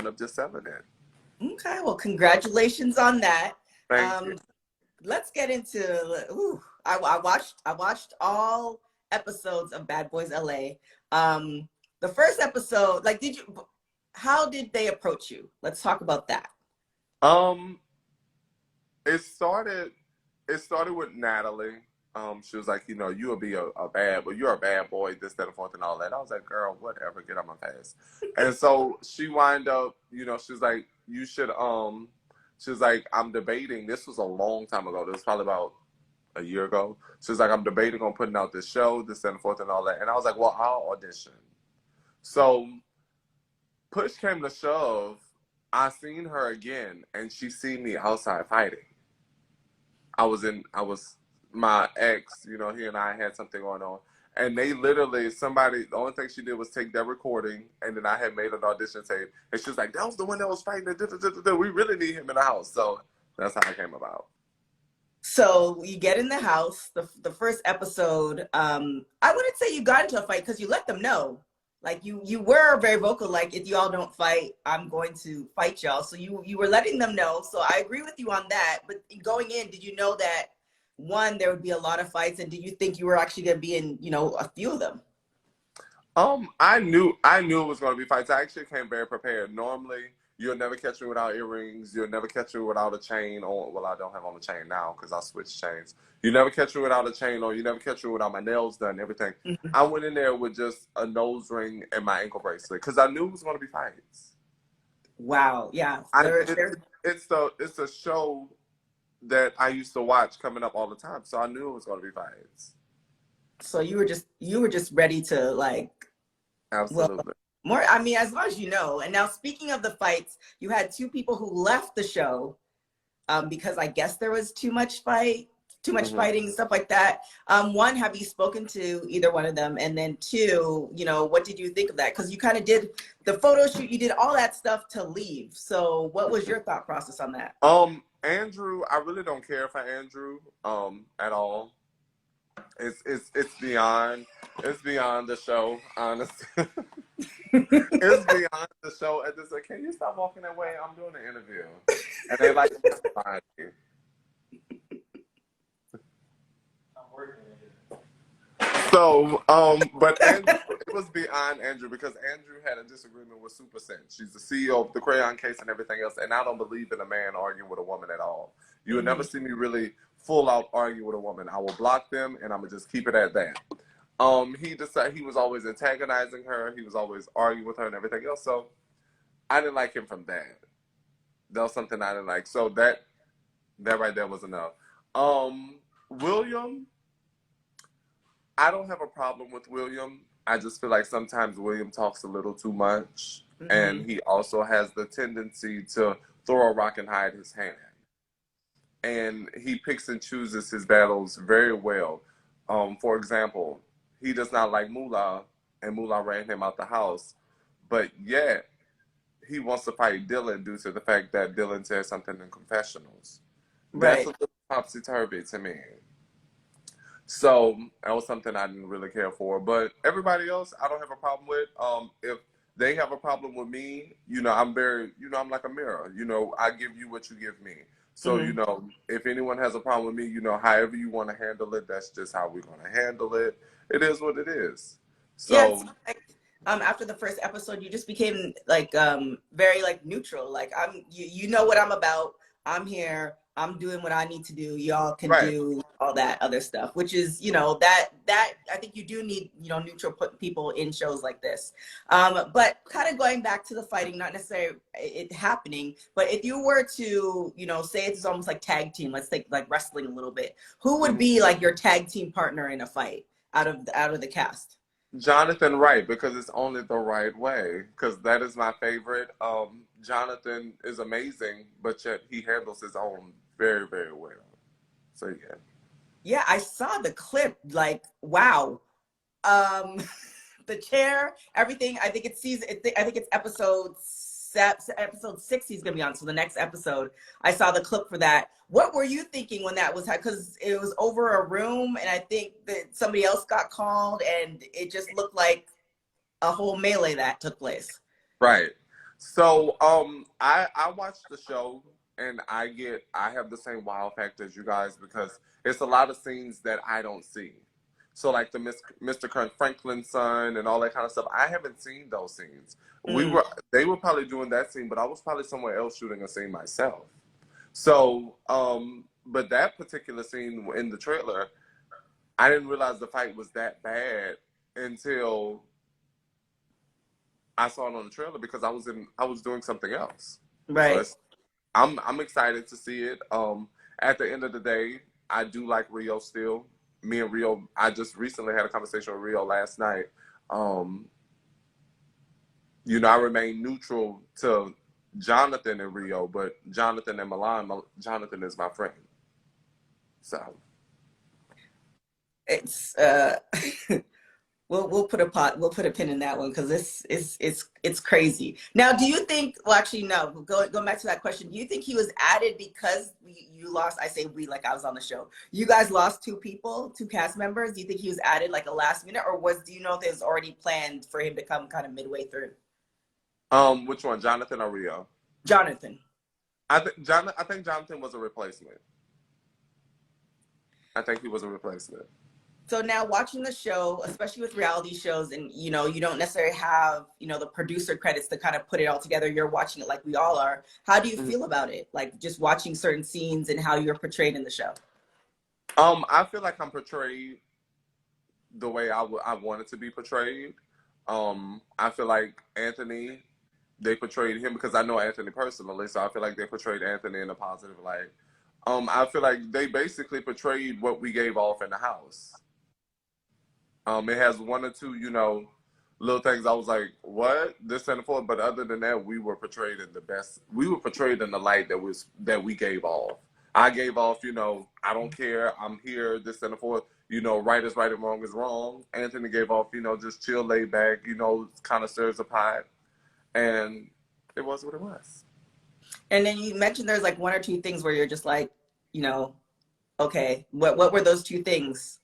up just selling it. Okay, well, congratulations on that. Thank you. Let's get into. I watched all episodes of Bad Boys LA. The first episode, like, how did they approach you? Let's talk about that. It started with Natalie. She was like, you'll be a bad, but you're a bad boy, this, that, and fourth, and all that. I was like, girl, whatever, get on my face. And so she wind up, she was like, you should, she was like, I'm debating. This was a long time ago. This was probably about a year ago. She was like, I'm debating on putting out this show, this, that, and fourth, and all that. And I was like, well, I'll audition. So push came to shove. I seen her again, and she seen me outside fighting. My ex, he and I had something going on. And they literally, the only thing she did was take that recording, and then I had made an audition tape. And she was like, that was the one that was fighting. We really need him in the house. So that's how it came about. So you get in the house, the first episode, I wouldn't say you got into a fight because you let them know. Like you were very vocal, like, if y'all don't fight, I'm going to fight y'all. So you were letting them know. So I agree with you on that. But going in, did you know that, one, there would be a lot of fights, and did you think you were actually going to be in, a few of them? I knew it was going to be fights. I actually came very prepared. Normally, you'll never catch me without earrings. You'll never catch me without a chain on. Well, I don't have on a chain now because I switched chains. You never catch me without a chain on. You never catch me without my nails done, everything. Mm-hmm. I went in there with just a nose ring and my ankle bracelet because I knew it was going to be fights. Wow. Yeah. It's a show that I used to watch coming up all the time, so I knew it was going to be fights. So you were just ready to, like, absolutely. Well, as long as you know. And now, speaking of the fights, you had two people who left the show because I guess there was too much fighting and stuff like that. One, have you spoken to either one of them? And then two, what did you think of that? Because you kind of did the photo shoot, you did all that stuff to leave. So what was your thought process on that? Andrew, I really don't care for Andrew at all. It's beyond the show, honestly. It's beyond the show. And just like, can you stop walking that way? I'm doing an interview. And they like to find you. I'm working it. So, but Andrew, it was beyond Andrew because Andrew had a disagreement with Super Sense. She's the CEO of the Crayon Case and everything else. And I don't believe in a man arguing with a woman at all. You would never see me really full out argue with a woman. I will block them and I'm gonna just keep it at that. He decided he was always antagonizing her. He was always arguing with her and everything else. So I didn't like him from that. That was something I didn't like. So that right there was enough. William, I don't have a problem with William. I just feel like sometimes William talks a little too much. Mm-hmm. And he also has the tendency to throw a rock and hide his hand. And he picks and chooses his battles very well. For example, he does not like Moolah, and Moolah ran him out the house. But yet, he wants to fight Dylan due to the fact that Dylan said something in confessionals. Right. That's a little topsy-turvy to me. So that was something I didn't really care for. But everybody else, I don't have a problem with. If they have a problem with me, I'm very, I'm like a mirror. I give you what you give me. So, if anyone has a problem with me, however you want to handle it, that's just how we're going to handle it. It is what it is. So, yeah, after the first episode, you just became like very like neutral. Like you know what I'm about. I'm here. I'm doing what I need to do. Y'all can do all that other stuff, which is, that I think you do need, neutral people in shows like this. But kind of going back to the fighting, not necessarily it happening, but if you were to, say it's almost like tag team, let's think like wrestling a little bit, who would be like your tag team partner in a fight out of the cast? Jonathan Wright, because it's only the right way, because that is my favorite. Jonathan is amazing, but yet he handles his own very, very well. So yeah. Yeah, I saw the clip. Like, wow. The chair, everything. I think it's episode 6 he's gonna be on. So the next episode, I saw the clip for that. What were you thinking when that was? Because it was over a room, and I think that somebody else got called, and it just looked like a whole melee that took place. Right. So I watched the show and I have the same wow factor as you guys because it's a lot of scenes that I don't see. So like the Mr. Kirk Franklin's son and all that kind of stuff, I haven't seen those scenes. Mm. They were probably doing that scene, but I was probably somewhere else shooting a scene myself. So but that particular scene in the trailer, I didn't realize the fight was that bad until I saw it on the trailer because I was doing something else. So Right. I'm excited to see it. At the end of the day, I do like Rio still. Me and Rio, I just recently had a conversation with Rio last night. You know, I remain neutral to Jonathan and Rio, but Jonathan and Milan, Jonathan is my friend. So It's we'll put a pin in that one because it's crazy. Now, do you think? Well, actually, no. Go back to that question. Do you think he was added because you lost? I say we like I was on the show. You guys lost two cast members. Do you think he was added like a last minute, or do you know if it was already planned for him to come kind of midway through? which one, Jonathan or Rio? Jonathan. I think Jonathan was a replacement. I think he was a replacement. So now watching the show, especially with reality shows, and you know, you don't necessarily have, you know, the producer credits to kind of put it all together. You're watching it like we all are. How do you feel about it? Like just watching certain scenes and how you're portrayed in the show? I feel like I'm portrayed the way I wanted to be portrayed. I feel like Anthony, they portrayed him because I know Anthony personally, so I feel like they portrayed Anthony in a positive light. I feel like they basically portrayed what we gave off in the house. It has one or two, you know, little things I was like, what? This and the fourth. But other than that, we were portrayed in the best. We were portrayed in the light that we gave off. I gave off, you know, I don't care. I'm here, this and the fourth. You know, right is right and wrong is wrong. Anthony gave off, you know, just chill, laid back, you know, kind of stirs the pot. And it was what it was. And then you mentioned there's like one or two things where you're just like, you know, okay, what were those two things?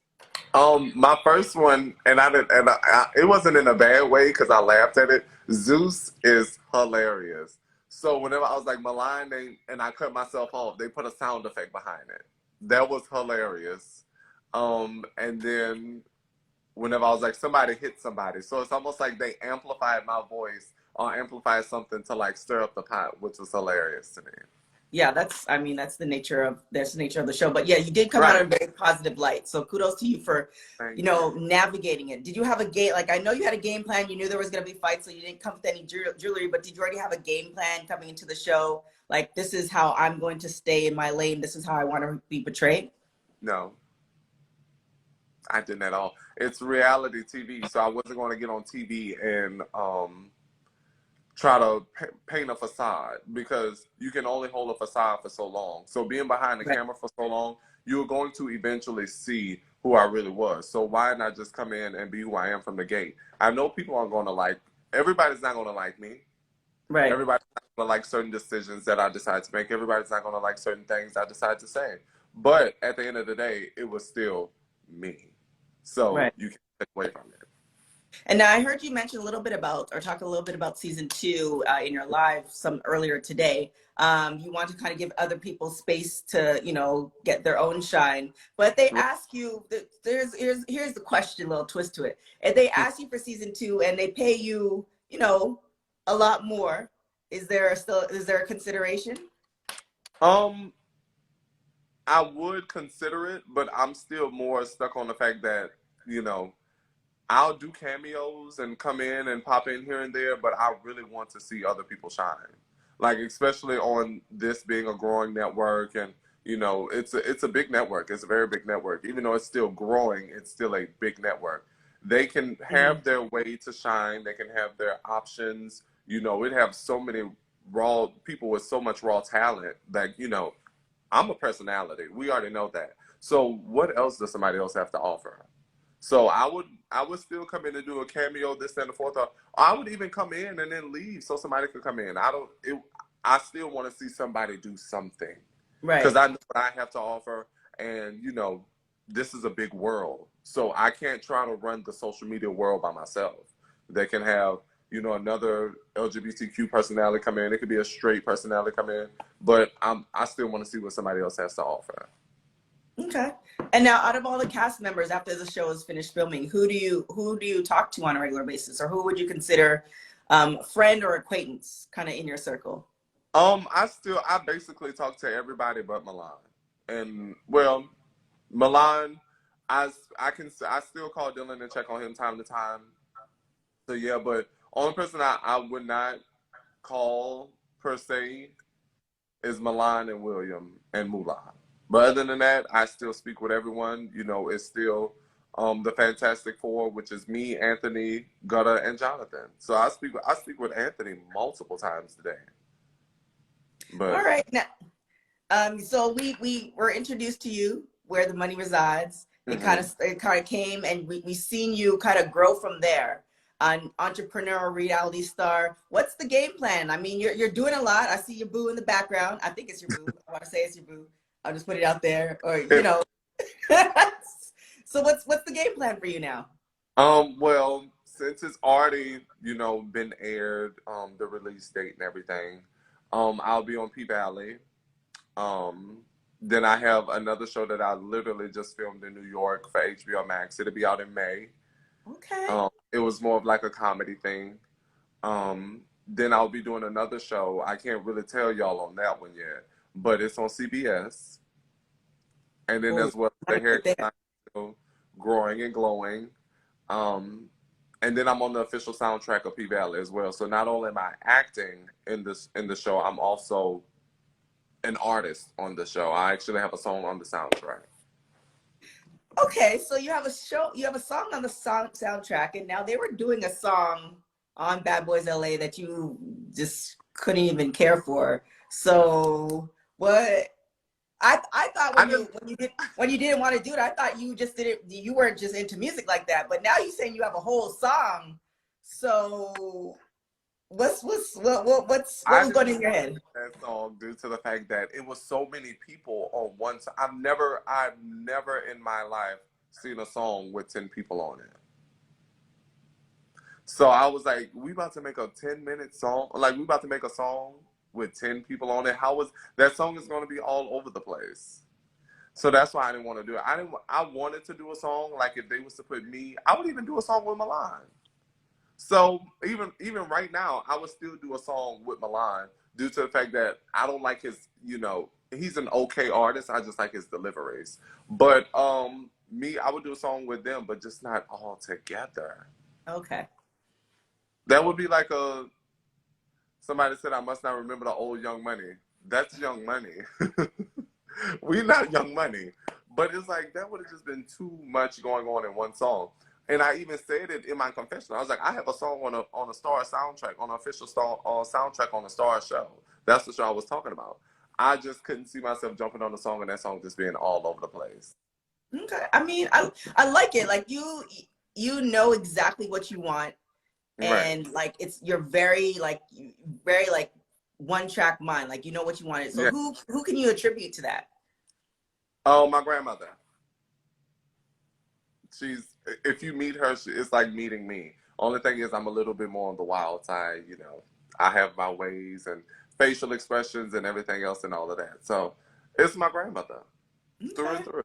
My first one, and it wasn't in a bad way because I laughed at it. Zeus is hilarious. So whenever I was like Milan, and I cut myself off, they put a sound effect behind it. That was hilarious. And then whenever I was like somebody hit somebody, so it's almost like they amplified my voice or amplified something to like stir up the pot, which was hilarious to me. Yeah, that's the nature of the show. But yeah, you did come out Right. in a very positive light. So kudos to you for, Thank you know, navigating it. Did you have a game? Like I know you had a game plan. You knew there was going to be fights, so you didn't come with any jewelry. But did you already have a game plan coming into the show? Like this is how I'm going to stay in my lane. This is how I want to be portrayed. No, I didn't at all. It's reality TV, so I wasn't going to get on TV and try to paint a facade because you can only hold a facade for so long. So being behind the camera for so long, you're going to eventually see who I really was. So why not just come in and be who I am from the gate? I know people aren't going to like, everybody's not going to like me. Right. Everybody's not going to like certain decisions that I decide to make. Everybody's not going to like certain things I decide to say. But at the end of the day, it was still me. So you can't take away from it. And now I heard you mention a little bit about, or talk a little bit about season 2 in your live some earlier today. You want to kind of give other people space to, you know, get their own shine. But they ask you, here's the question, little twist to it. If they ask you for season 2 and they pay you, you know, a lot more, is there a consideration? I would consider it, but I'm still more stuck on the fact that, you know, I'll do cameos and come in and pop in here and there, but I really want to see other people shine. Like, especially on this being a growing network, and, you know, it's a big network. It's a very big network. Even though it's still growing, it's still a big network. They can have their way to shine. They can have their options. You know, it have so many raw people with so much raw talent that, you know, I'm a personality. We already know that. So what else does somebody else have to offer? So I would still come in and do a cameo, this and the fourth. Or I would even come in and then leave so somebody could come in. I still want to see somebody do something. Right. Because I know what I have to offer. And, you know, this is a big world. So I can't try to run the social media world by myself. They can have, you know, another LGBTQ personality come in. It could be a straight personality come in, but I still want to see what somebody else has to offer. Okay. And now, out of all the cast members, after the show is finished filming, who do you talk to on a regular basis, or who would you consider friend or acquaintance, kind of in your circle? I basically talk to everybody but Milan, and well, Milan, I still call Dylan and check on him time to time. So yeah, but only person I would not call per se is Milan and William and Mulan. But other than that, I still speak with everyone. You know, it's still the Fantastic Four, which is me, Anthony, Gutta, and Jonathan. So I speak with Anthony multiple times today. But all right, now, so we were introduced to you where the money resides. It kind of came, and we seen you kind of grow from there. An entrepreneur, reality star. What's the game plan? I mean, you're doing a lot. I see your boo in the background. I think it's your boo. I want to say it's your boo. I'll just put it out there, or you know. So what's the game plan for you now? Well, since it's already, you know, been aired, the release date and everything, I'll be on P Valley. Then I have another show that I literally just filmed in New York for HBO Max. It'll be out in May. Okay. It was more of like a comedy thing. Then I'll be doing another show. I can't really tell y'all on that one yet, but it's on CBS. And then as well, the hair still growing and glowing. And then I'm on the official soundtrack of P Valley as well. So not only am I acting in the show, I'm also an artist on the show. I actually have a song on the soundtrack. Okay, so you have a song on the soundtrack, and now they were doing a song on Bad Boys LA that you just couldn't even care for. So what? I thought when you didn't want to do it, I thought you just did it. You weren't just into music like that. But now you're saying you have a whole song. So what was going in your head? That song due to the fact that it was so many people on one song. I've never in my life seen a song with 10 people on it. So I was like, we about to make a 10-minute song? Like, we about to make a song with 10 people on it? That song is going to be all over the place. So that's why I didn't want to do it. I wanted to do a song, like if they was to put me, I would even do a song with Milan. So even right now, I would still do a song with Milan due to the fact that I don't like his, you know, he's an okay artist. I just like his deliveries. But me, I would do a song with them, but just not all together. Okay. That would be like somebody said, I must not remember the old Young Money. That's Young Money. We not Young Money. But it's like, that would have just been too much going on in one song. And I even said it in my confession. I was like, I have a song on a Star soundtrack, on an official Star soundtrack on a Star show. That's the show I was talking about. I just couldn't see myself jumping on the song and that song just being all over the place. Okay. I mean, I like it. Like you know exactly what you want. And right. Like you're very one track mind. Like you know what you wanted. So yeah. Who can you attribute to that? Oh, my grandmother. If you meet her, it's like meeting me. Only thing is I'm a little bit more on the wild side, you know. I have my ways and facial expressions and everything else and all of that. So it's my grandmother. Okay. Through and through.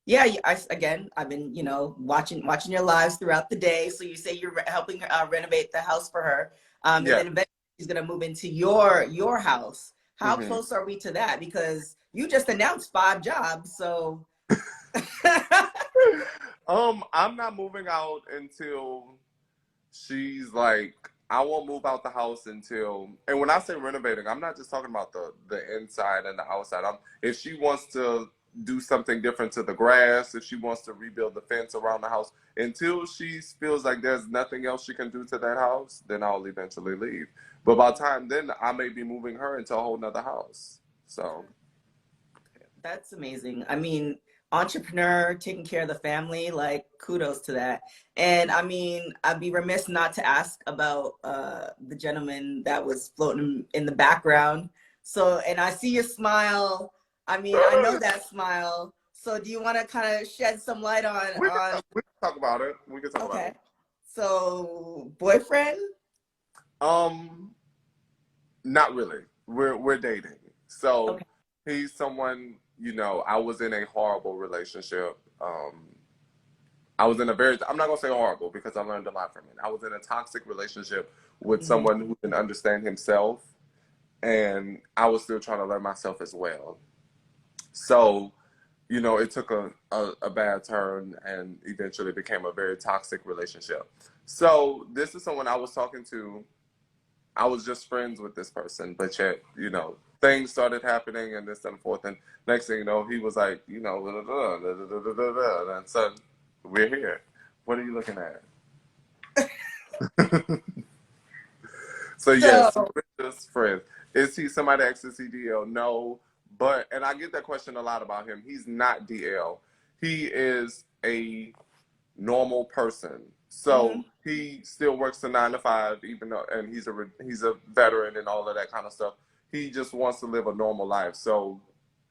Yeah, I've been, you know, watching your lives throughout the day. So you say you're helping renovate the house for her. And then eventually she's going to move into your house. How close are we to that? Because you just announced 5 jobs, so... I'm not moving out until she's like, I won't move out the house until, and when I say renovating, I'm not just talking about the inside and the outside. If she wants to do something different to the grass, if she wants to rebuild the fence around the house, until she feels like there's nothing else she can do to that house, then I'll eventually leave. But by the time then, I may be moving her into a whole nother house. So. That's amazing. I mean, entrepreneur, taking care of the family, like kudos to that. And I mean, I'd be remiss not to ask about the gentleman that was floating in the background. So, and I see your smile. I mean, I know that smile. So do you want to kind of shed some light on... We can talk about it. We can talk about it. So, boyfriend? Not really. We're dating. So Okay. he's someone, you know, I was in a horrible relationship. I was in a very, I'm not gonna say horrible because I learned a lot from it. I was in a toxic relationship with Hmm. someone who didn't understand himself, and I was still trying to learn myself as well. So, you know, it took a bad turn and eventually became a very toxic relationship. So this is someone I was talking to. I was just friends with this person, but yet, you know, things started happening and this and forth. And next thing you know, he was like, you know, and so we're here. What are you looking at? So yes, So, we're just friends. Is he somebody that access DL? No, but and I get that question a lot about him. He's not DL. He is a normal person. hmm. So he still works a 9 to 5, even though, and he's a veteran and all of that kind of stuff. He just wants to live a normal life. So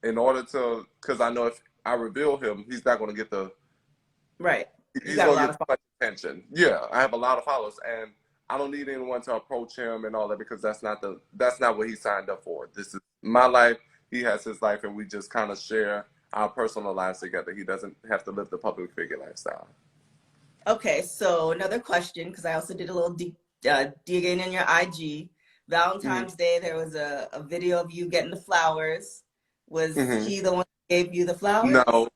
in order to, because I know if I reveal him, he's not going to get the Right. You he's got a gonna lot get of. too much attention. Yeah, I have a lot of followers, and I don't need anyone to approach him and all that because that's not what he signed up for. This is my life. He has his life, and we just kind of share our personal lives together. He doesn't have to live the public figure lifestyle. Okay, so another question, because I also did a little digging in your IG. Mm-hmm. Valentine's Day, there was a video of you getting the flowers. Was Mm-hmm. he the one who gave you the flowers? No,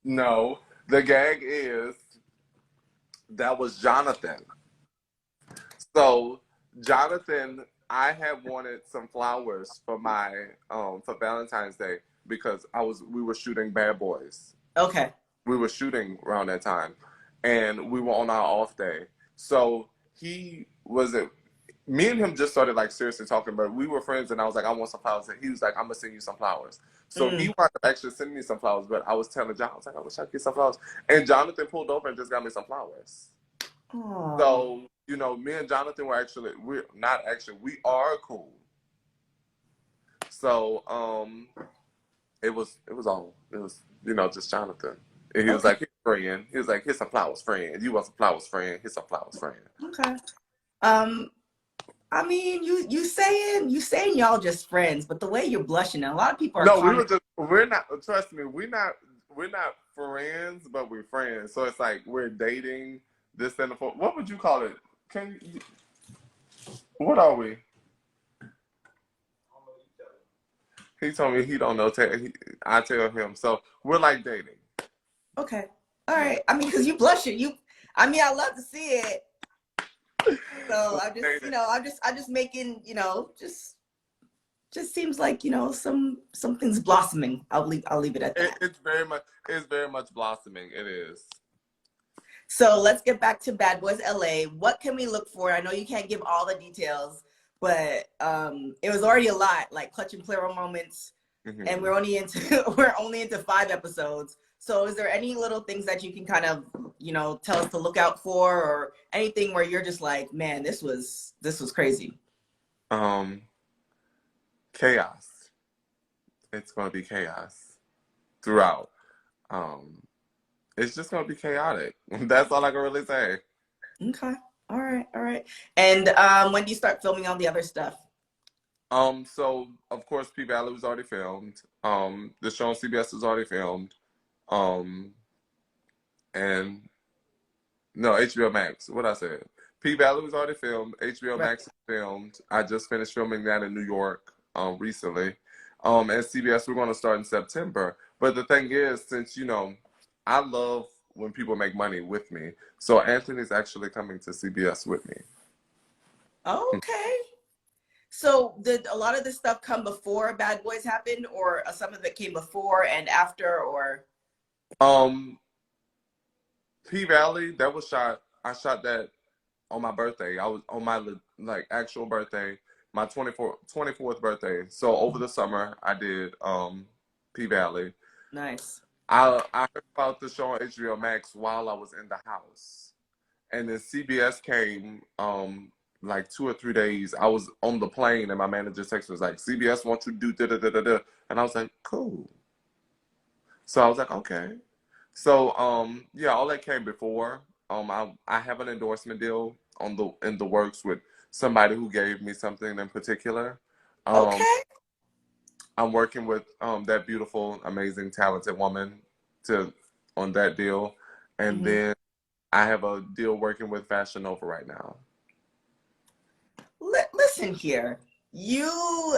no. The gag is that was Jonathan. So Jonathan, I had wanted some flowers for my for Valentine's Day because we were shooting Bad Boys. Okay. We were shooting around that time, and we were on our off day. So he was it. Me and him just started like seriously talking, but we were friends, and I was like, I want some flowers, and he was like, I'm gonna send you some flowers. So he Mm. wanted to actually send me some flowers, but I was telling John, I was like, I wish I could get some flowers, and Jonathan pulled over and just got me some flowers. Oh. So, you know, me and Jonathan we're not actually, we are cool. So, it was, you know, just Jonathan. And he was Okay. like, "Here, friend." He was like, "Here's some flowers, friend. You want some flowers, friend? Here's some flowers, friend." Okay. Um, I mean, you saying y'all just friends, but the way you're blushing, and a lot of people are No, commenting. we're not, trust me, we're not friends, but we're friends. So it's like, we're dating, this and the fourth. What would you call it? What are we? He told me he don't know. I tell him. So we're like dating. Okay. All Yeah. right. I mean, because you blushing, I mean, I love to see it. So I just, Dating. I'm just making, just seems like, something's blossoming. I'll leave it at that. It's very much blossoming. It is. So let's get back to Bad Boys LA. What can we look for? I know you can't give all the details, but it was already a lot, like clutch and plural moments, and Mm-hmm. we're only into we're only into 5 episodes. So is there any little things that you can kind of, tell us to look out for, or anything where you're just like, man, this was crazy? Um, Chaos. It's going to be chaos throughout. Um, it's just going to be chaotic. That's all I can really say. Okay. All right. All right. And when do you start filming all the other stuff? So of course, P Valley was already filmed. The show on CBS was already filmed. Um, and no, HBO Max. What I said. P Valley was already filmed. HBO Right. Max is filmed. I just finished filming that in New York recently. And CBS we're going to start in September. But the thing is, since you know, I love when people make money with me. So Anthony's actually coming to CBS with me. Okay. So did a lot of this stuff come before Bad Boys happened, or some of it came before and after, or? Um, P Valley that was shot. I shot that on my birthday. I was on my like actual birthday, my 24th birthday. So over the summer, I did P Valley. Nice. I heard about the show on HBO Max while I was in the house, and then CBS came like 2 or 3 days. I was on the plane, and my manager texted me was like, "CBS wants you to do da da da da da," and I was like, "Cool." So I was like, "Okay." So yeah, all that came before. I have an endorsement deal in the works with somebody who gave me something in particular. Um, Okay. I'm working with that beautiful, amazing, talented woman on that deal, and Mm-hmm. then I have a deal working with Fashion Nova right now. Listen here, y'all's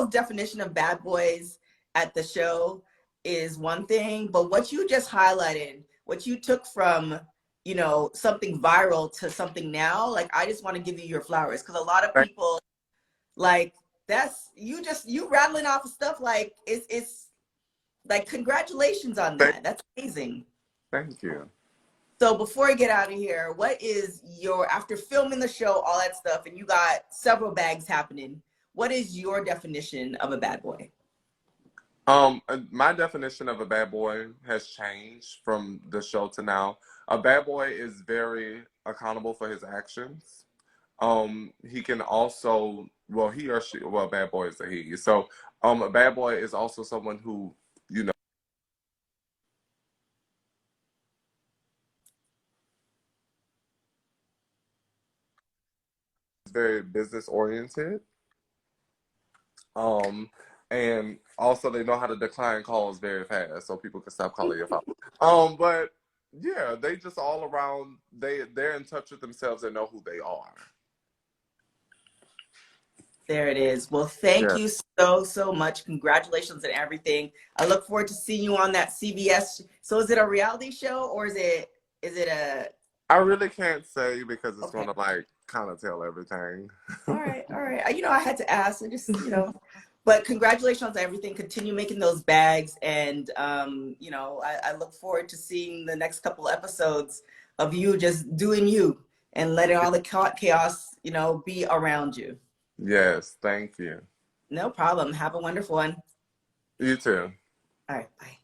definition of bad boys at the show is one thing, but what you just highlighted, what you took from, you know, something viral to something now, like, I just want to give you your flowers, because a lot of people, like, that's you rattling off of stuff, like, it's like, congratulations on that. That's amazing. Thank you. So before I get out of here, what is after filming the show, all that stuff, and you got several bags happening, what is your definition of a bad boy? My definition of a bad boy has changed from the show to now. A bad boy is very accountable for his actions. He can also, well, he or she, well, bad boy is a he. So, a bad boy is also someone who, you know, is very business oriented. And also they know how to decline calls very fast so people can stop calling your phone. But yeah, they just all around, they're in touch with themselves and know who they are. There it is. Well, thank Yeah. you so much. Congratulations on everything. I look forward to seeing you on that CBS. So is it a reality show, or is it a? I really can't say because it's Okay. gonna like kind of tell everything. All right. You know, I had to ask. I just, you know, but congratulations on everything. Continue making those bags, and you know, I look forward to seeing the next couple episodes of you just doing you and letting all the chaos, you know, be around you. Yes, thank you. No problem. Have a wonderful one. You too. All right. Bye.